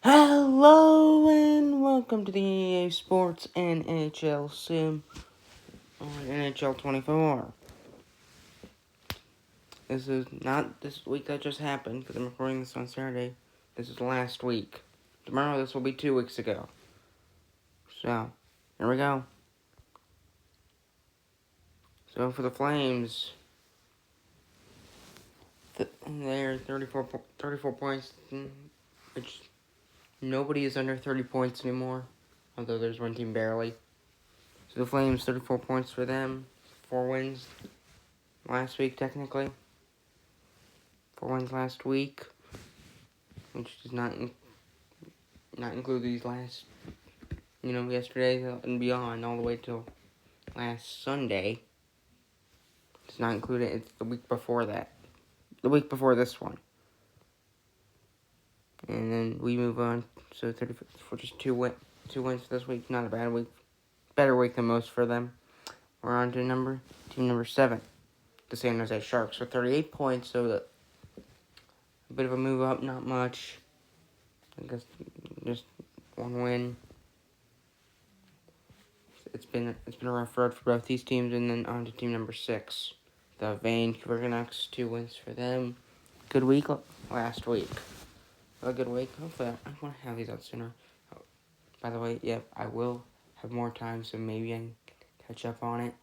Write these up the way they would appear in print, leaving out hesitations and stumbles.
Hello and welcome to the EA Sports NHL SIM on NHL 24. This is not this week that just happened because I'm recording this on Saturday. This is last week. Tomorrow this will be 2 weeks ago. So, here we go. So for the Flames, they're 34 points, which nobody is under 30 points anymore, although there's one team barely. So the Flames, 34 points for them, 4 wins last week technically. 4 wins last week, which does not include these last, yesterday and beyond, all the way till last Sunday. Does not include it. It's the week before that, the week before this one, and then we move on. So 30 for just two wins for this week. Not a bad week, better week than most for them. We're on to team number 7, the San Jose Sharks, with 38 points. So a bit of a move up, not much. I guess just one win. It's been a rough road for both these teams, and then on to team number 6, the Vancouver Canucks. 2 wins for them. Good week last week. A good week. Hopefully, I want to have these out sooner. Oh, by the way, I will have more time, so maybe I can catch up on it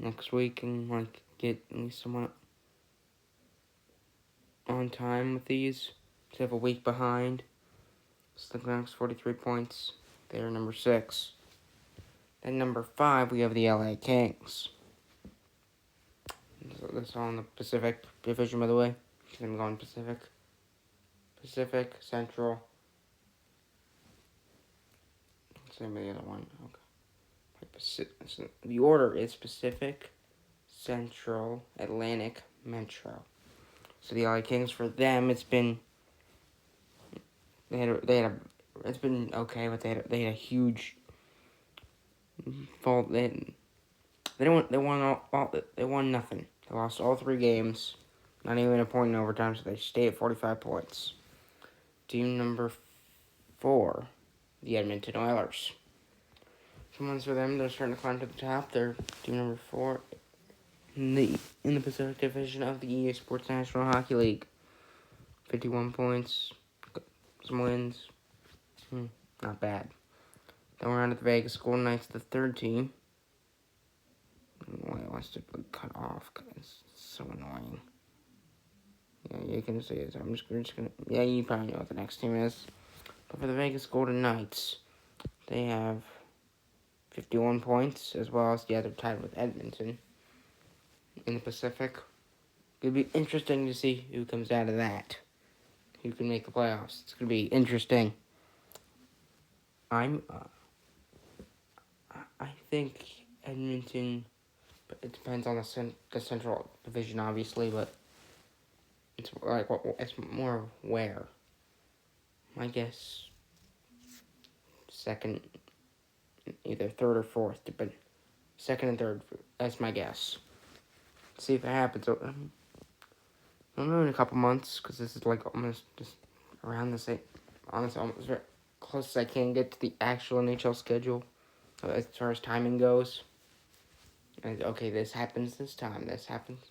next week and get at least somewhat on time with these. To have a week behind. So the Canucks 43 points. They are number 6. Then number 5, we have the LA Kings. So that's all in the Pacific Division, by the way. I'm going Pacific, Central. Same with the other one. Okay. The order is Pacific, Central, Atlantic, Metro. So the LA Kings, for them, it's been it's been okay, but they had a huge fault. They won nothing. They lost all 3 games, not even a point in overtime, so they stay at 45 points. Team number 4, the Edmonton Oilers. Some wins for them. They're starting to climb to the top. They're team number 4 in the Pacific Division of the EA Sports National Hockey League. 51 points, some wins. Not bad. Then we're on to the Vegas Golden Knights, the 3rd team. Why wants to cut off? It's so annoying. Yeah, you can see it. I'm just gonna. Yeah, you probably know what the next team is. But for the Vegas Golden Knights, they have 51 points, as well as the other tied with Edmonton in the Pacific. It'll be interesting to see who comes out of that. Who can make the playoffs. It's going to be interesting. I think Edmonton, but it depends on the Central Division, obviously, but it's more where. I guess second, either 3rd or 4th, but 2nd and 3rd, that's my guess. See if it happens. I don't know in a couple months, because this is almost just around the same, honestly, almost very close as I can get to the actual NHL schedule, as far as timing goes. And okay, this happens this time, this happens.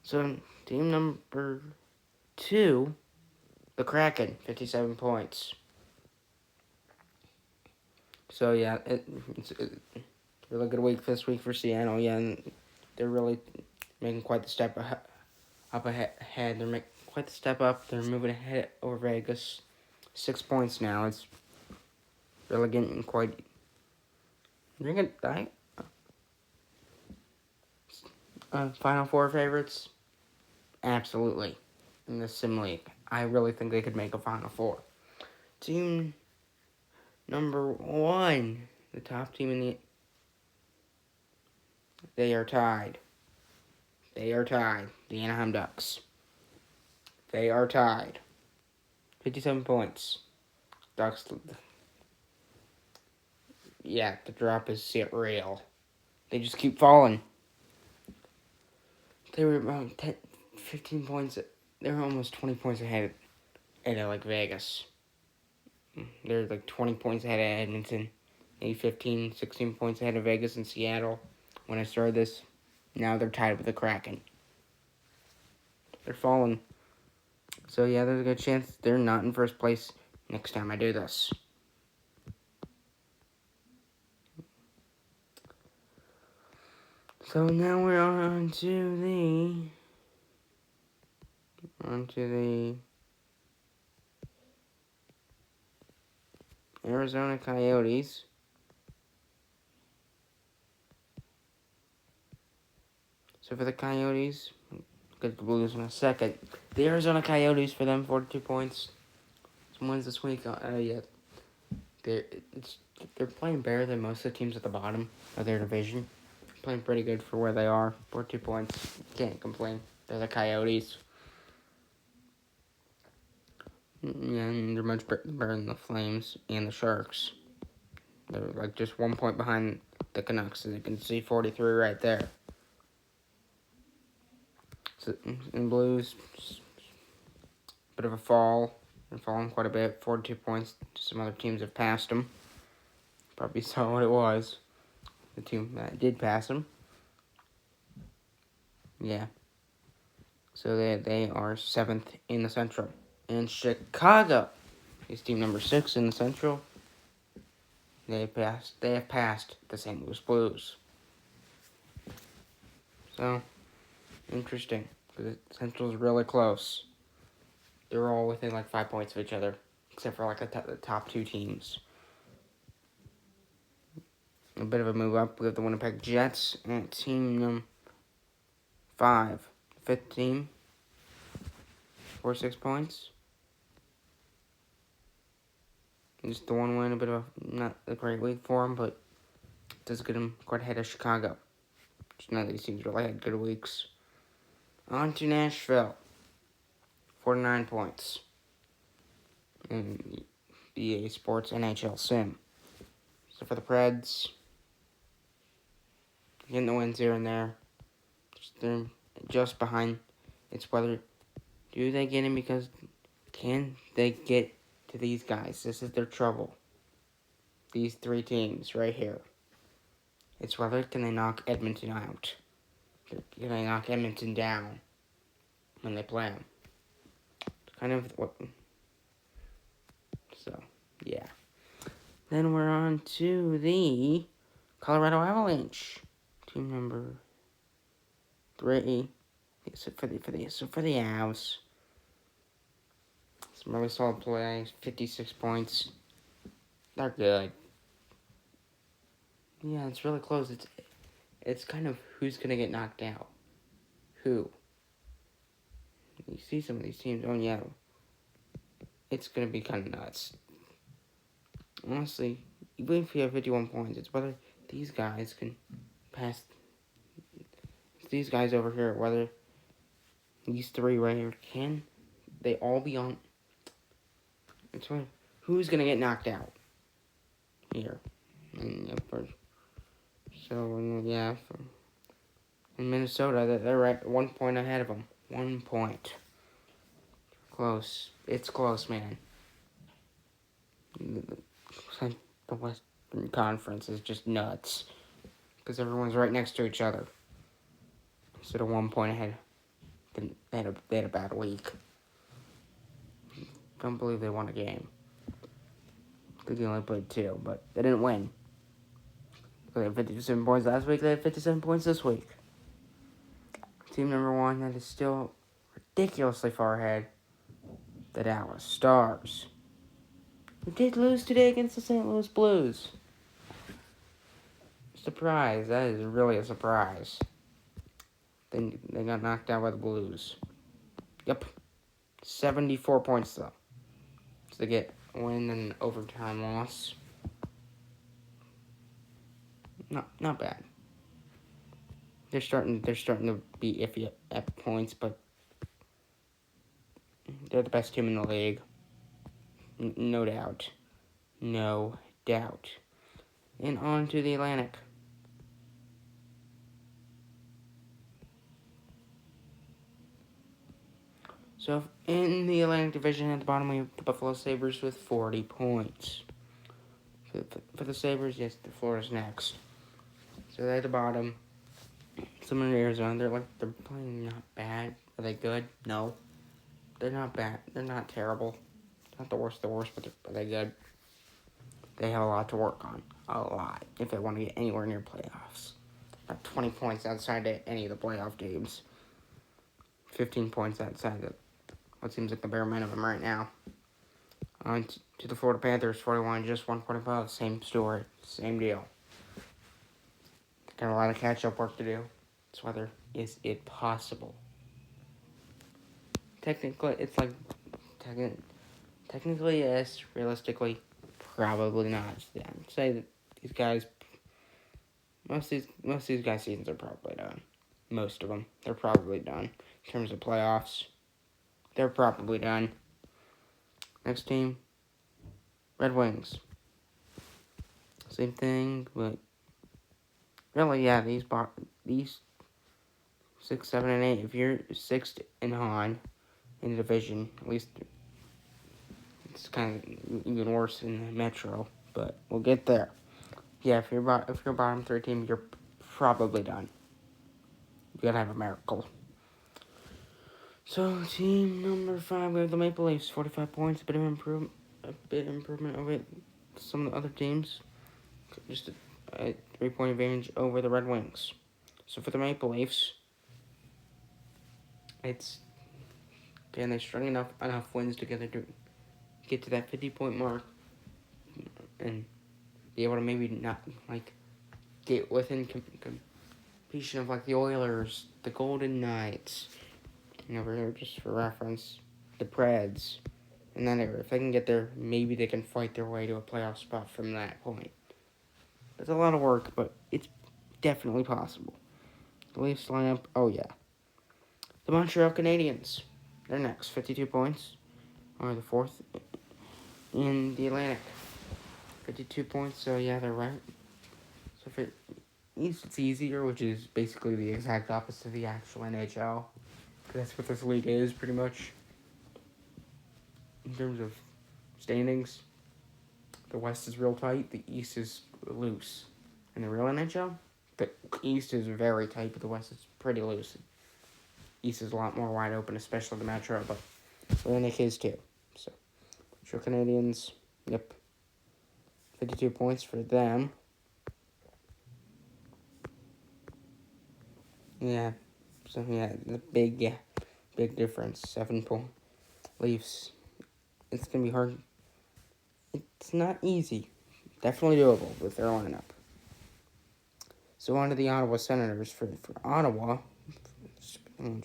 So, team number 2, the Kraken, 57 points. So, yeah, it's a really good week this week for Seattle. Yeah, and they're really making quite the step up ahead. They're making quite the step up. They're moving ahead over Vegas. 6 points now. It's really getting quite. They're gonna Final 4 favorites? Absolutely. In the Sim League, I really think they could make a Final 4. Team number 1, the top team in the. They are tied. The Anaheim Ducks. They are tied. 57 points. Ducks. Yeah, the drop is real. They just keep falling. They were about 15 points. They were almost 20 points ahead And I like Vegas. They're like 20 points ahead of Edmonton. Maybe 15, 16 points ahead of Vegas and Seattle. When I started this, now they're tied with the Kraken. They're falling. So yeah, there's a good chance they're not in first place next time I do this. So now we're on to the Arizona Coyotes. So for the Coyotes, get the Blues in a second. The Arizona Coyotes, for them, 42 points. Some wins this week. Yeah, they're playing better than most of the teams at the bottom of their division. Playing pretty good for where they are. 42 points. Can't complain. They're the Coyotes. Yeah, and they're much better than the Flames and the Sharks. They're like just 1 point behind the Canucks, as you can see, 43 right there. So, in Blues, bit of a fall. They're falling quite a bit. 42 points. Some other teams have passed them. Probably saw what it was. The team that did pass them. Yeah. So they are 7th in the Central. And Chicago is team number 6 in the Central. They have passed the St. Louis Blues. So, interesting. Because the Central's really close. They're all within like 5 points of each other. Except for like the top 2 teams. A bit of a move up. We have the Winnipeg Jets at team number 5. 5th team. 46 points. Just the one win, a bit of not a great week for him, but does get him quite ahead of Chicago. Just none of these teams really had good weeks. On to Nashville. 49 points. In EA Sports NHL SIM. So for the Preds, getting the wins here and there. They're just behind. It's whether do they get him because can they get to these guys? This is their trouble. These 3 teams right here. It's whether can they knock Edmonton out. Can they knock Edmonton down when they play them? Kind of what. So, yeah. Then we're on to the Colorado Avalanche. Team number 3. So for the Avs. Some really solid play. 56 points. They're good. Yeah, it's really close. It's kind of who's gonna get knocked out. Who? You see some of these teams. Oh yeah. It's gonna be kind of nuts. Honestly, even if you have 51 points, it's whether these guys can pass these guys over here, whether these 3 right here, can they all be on? It's whether, who's going to get knocked out here. And, in Minnesota, they're right 1 point ahead of them. 1 point. Close. It's close, man. The Western Conference is just nuts. Because everyone's right next to each other. Instead of 1 point ahead. They had a bad week. Don't believe they won a game. They only played 2, but they didn't win. They had 57 points last week. They had 57 points this week. Team number 1 that is still ridiculously far ahead. The Dallas Stars. We did lose today against the St. Louis Blues. Surprise. That is really a surprise. They got knocked out by the Blues. Yep. 74 points, though. So they get a win and an overtime loss. Not bad. They're starting to be iffy at points, but they're the best team in the league. No doubt. No doubt. And on to the Atlantic. So in the Atlantic Division at the bottom, we have the Buffalo Sabres with 40 points. For the Sabres, yes, the Florida's next. So they're at the bottom. Some in Arizona, they're playing not bad. Are they good? No. They're not bad. They're not terrible. Not the worst of the worst, but are they good? They have a lot to work on. A lot. If they want to get anywhere near playoffs. About 20 points outside of any of the playoff games. 15 points outside of what seems like the bare minimum right now. On to the Florida Panthers, 41, just 1 point above. Same story. Same deal. Got a lot of catch-up work to do. It's whether is it possible. Technically, it's like... Technically, yes. Realistically, probably not. I'd say that these guys... Most of these guys' seasons are probably done. Most of them. They're probably done. In terms of playoffs, they're probably done. Next team, Red Wings. Same thing, but really, yeah, these 6, 7, and 8. If you're 6th and on in the division, at least it's kind of even worse in the Metro. But we'll get there. Yeah, if you're bottom 3 team, you're probably done. You gotta have a miracle. So team number 5, we have the Maple Leafs, 45 points, a bit of improvement over some of the other teams. Just a 3-point advantage over the Red Wings. So for the Maple Leafs, it's they strung enough wins together to get to that 50-point mark and be able to maybe not get within competition of the Oilers, the Golden Knights. Over here, just for reference, the Preds, and then if they can get there, maybe they can fight their way to a playoff spot from that point. It's a lot of work, but it's definitely possible. The Leafs lineup, oh yeah. The Montreal Canadiens, they're next, 52 points, are the 4th in the Atlantic. 52 points, so yeah, they're right. So for East, it's easier, which is basically the exact opposite of the actual NHL. That's what this league is, pretty much. In terms of standings, the West is real tight, the East is loose. In the real NHL, the East is very tight, but the West is pretty loose. East is a lot more wide open, especially the Metro, but Atlantic is too. So, Montreal Canadiens, yep. 52 points for them. Yeah. So, yeah, the big difference. 7-point Leafs. It's going to be hard. It's not easy. Definitely doable with their lineup. So, on to the Ottawa Senators. For Ottawa, it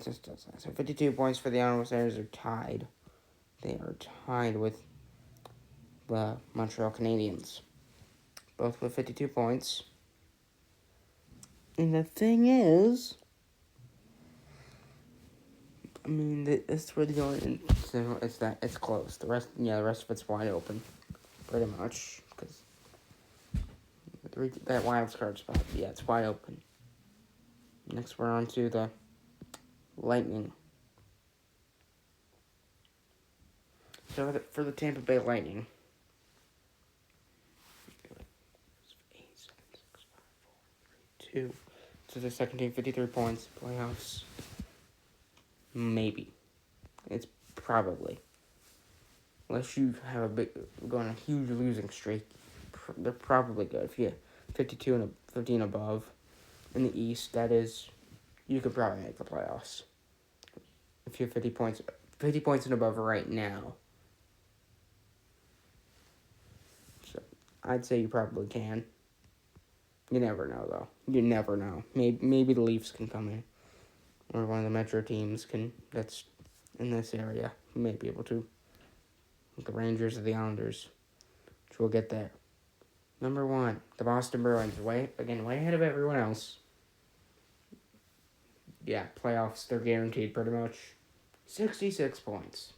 just does that. So 52 points for the Ottawa Senators are tied. They are tied with the Montreal Canadiens. Both with 52 points. And the thing is, I mean, it's really the only. It's close. The rest of it's wide open, pretty much, because that wild card spot, yeah, it's wide open. Next, we're on to the Lightning. So for the Tampa Bay Lightning, 8, 7, 6, 5, 4, 3, 2. So the second team, 53 points, playoffs. Maybe. It's probably. Unless you have going a huge losing streak, they're probably good. If you get 52 and 15 above in the East, that is, you could probably make the playoffs. If you have 50 points and above right now. So I'd say you probably can. You never know, though. You never know. Maybe the Leafs can come in. Or one of the Metro teams that's in this area may be able to. Like the Rangers or the Islanders. Which we'll get there. Number 1, the Boston Bruins. Way ahead of everyone else. Yeah, playoffs, they're guaranteed pretty much. 66 points.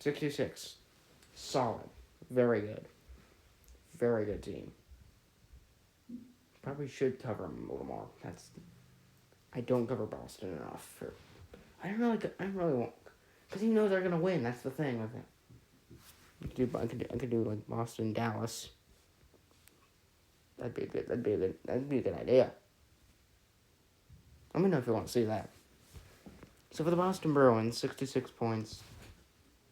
66. Solid. Very good. Very good team. Probably should cover them a little more. I don't cover Boston enough. I don't really want, because he knows they're gonna win. That's the thing with it. I could do like Boston, Dallas. That'd be a good idea. Let me know if you want to see that. So for the Boston Bruins, 66 points.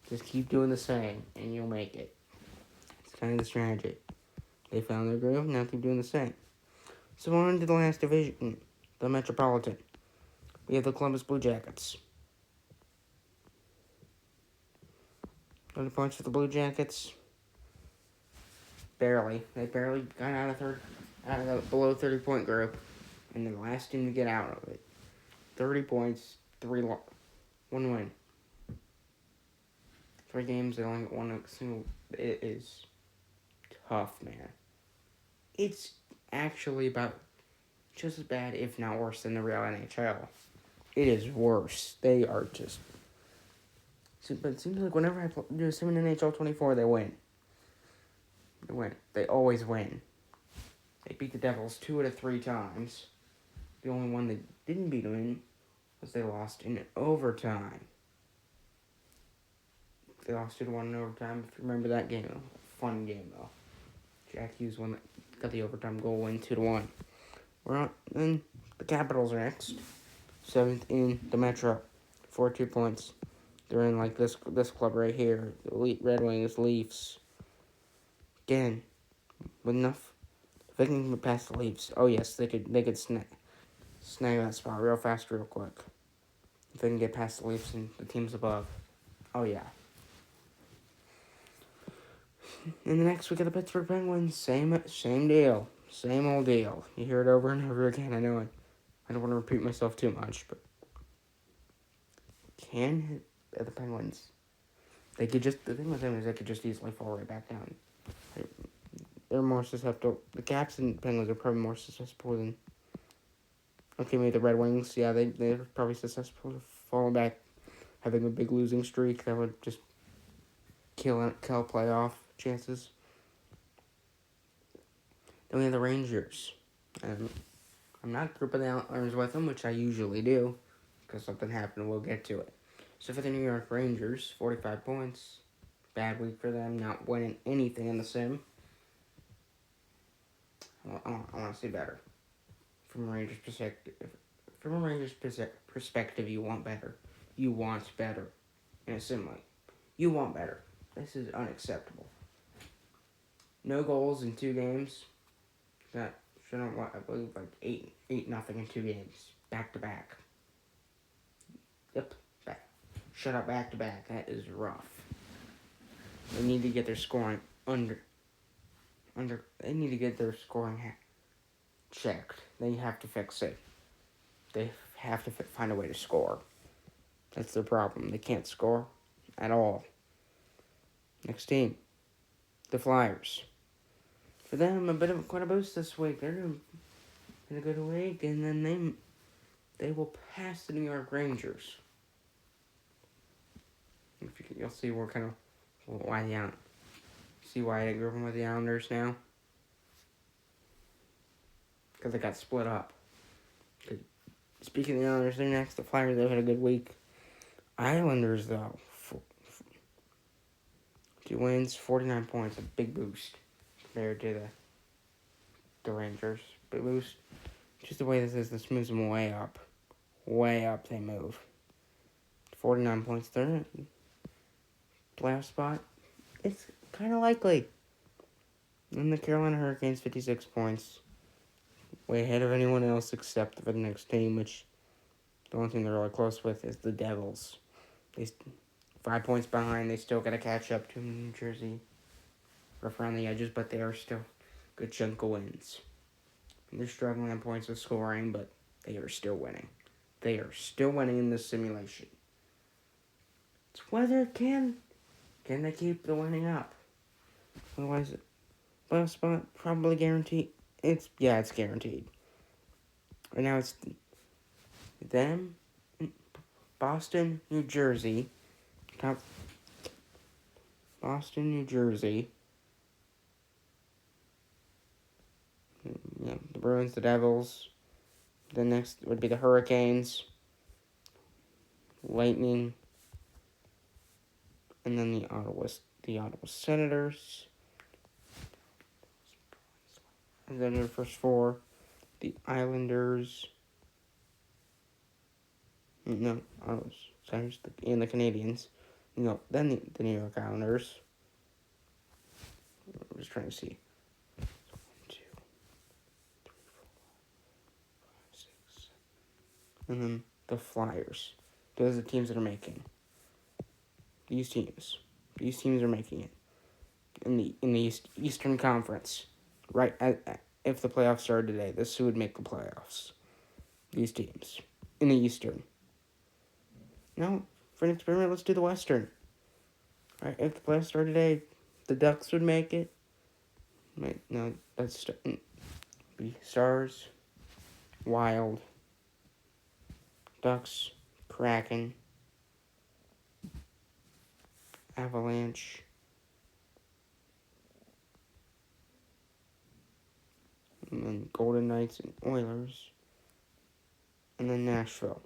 Just keep doing the same, and you'll make it. It's kind of the strategy. They found their groove, now keep doing the same. So on to the last division, the Metropolitan. We have the Columbus Blue Jackets. 20 points for the Blue Jackets. Barely. They barely got out of the below 30-point group, and they're the last team to get out of it. 30 points, 1 win. 3 games, they only won a single. It is tough, man. It's actually about just as bad, if not worse, than the real NHL. It is worse. They are just. But it seems like whenever I do Sim NHL 24, they win. They win. They always win. They beat the Devils 2 out of 3 times. The only one they didn't beat them in was they lost in overtime. They lost 2-1 in overtime. If you remember that game, fun game though. Jack Hughes won, got the overtime goal, win 2-1. We're on. Then the Capitals are next, 7th in the Metro, 42 points. They're in like this club right here, the Red Wings, Leafs. Again, with enough, if they can get past the Leafs, oh yes, they could snag that spot real fast, real quick. If they can get past the Leafs and the teams above, oh yeah. And the next week of the Pittsburgh Penguins, same deal. Same old deal. You hear it over and over again. I know I don't want to repeat myself too much, but can hit the Penguins. The thing with them is they could just easily fall right back down. They're more susceptible. The Caps and Penguins are probably more susceptible than. Okay, maybe the Red Wings. Yeah, they're probably susceptible to falling back, having a big losing streak that would just kill playoff chances. Then we have the Rangers. And I'm not grouping the Islanders with them, which I usually do, because something happened. We'll get to it. So for the New York Rangers, 45 points. Bad week for them, not winning anything in the sim. I want to see better. From a Rangers perspective, you want better. You want better. In a sim like, you want better. This is unacceptable. No goals in 2 games. That should have, I believe, like 8-0 in 2 games. Back to back. Yep. Shut up back to back. That is rough. They need to get their scoring they need to get their scoring checked. They have to fix it. They have to find a way to score. That's their problem. They can't score at all. Next team, the Flyers. For them, quite a boost this week. They're in a good week, and then they will pass the New York Rangers. You'll see why I grew up with the Islanders now. Because they got split up. Speaking of the Islanders, they're next. The Flyers, they've had a good week. Islanders, though, 2 wins, 49 points, a big boost compared to the Rangers. Big boost. Just the way this moves them way up. Way up they move. 49 points, they're in playoff spot. It's kind of likely. And the Carolina Hurricanes, 56 points. Way ahead of anyone else except for the next team, which the only thing they're really close with is the Devils. They 5 points behind. They still got to catch up to New Jersey. Rough around the edges, but they are still a good chunk of wins. And they're struggling on points with scoring, but they are still winning. They are still winning in this simulation. It's whether can they keep the winning up. Otherwise, playoff spot probably guaranteed. It's guaranteed. Right now it's them, Boston, New Jersey. Boston, New Jersey. Yeah, the Bruins, the Devils. The next would be the Hurricanes, Lightning, and then the Ottawa Senators. And then the first four, the Islanders. No, Ottawa Senators and the Canadians. Then the New York Islanders. I'm just trying to see. 1, 2, 3, 4, 5, 6, 7. And then the Flyers. Those are the teams that are making. These teams are making it in the Eastern Conference. Right, if the playoffs started today, this would make the playoffs. These teams in the Eastern. Now, for an experiment, let's do the Western. Right, if the playoffs started today, the Ducks would make it. Wait, no, that's be Stars, Wild, Ducks, Kraken, Avalanche, and then Golden Knights and Oilers, and then Nashville.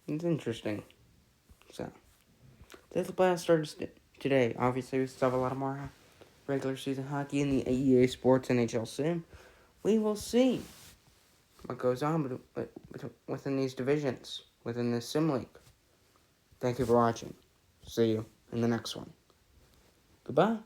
It's interesting. So, if the playoffs started today, obviously we still have a lot of more regular season hockey in the EA Sports NHL Sim. We will see what goes on within these divisions, within this Sim League. Thank you for watching. See you in the next one. Goodbye.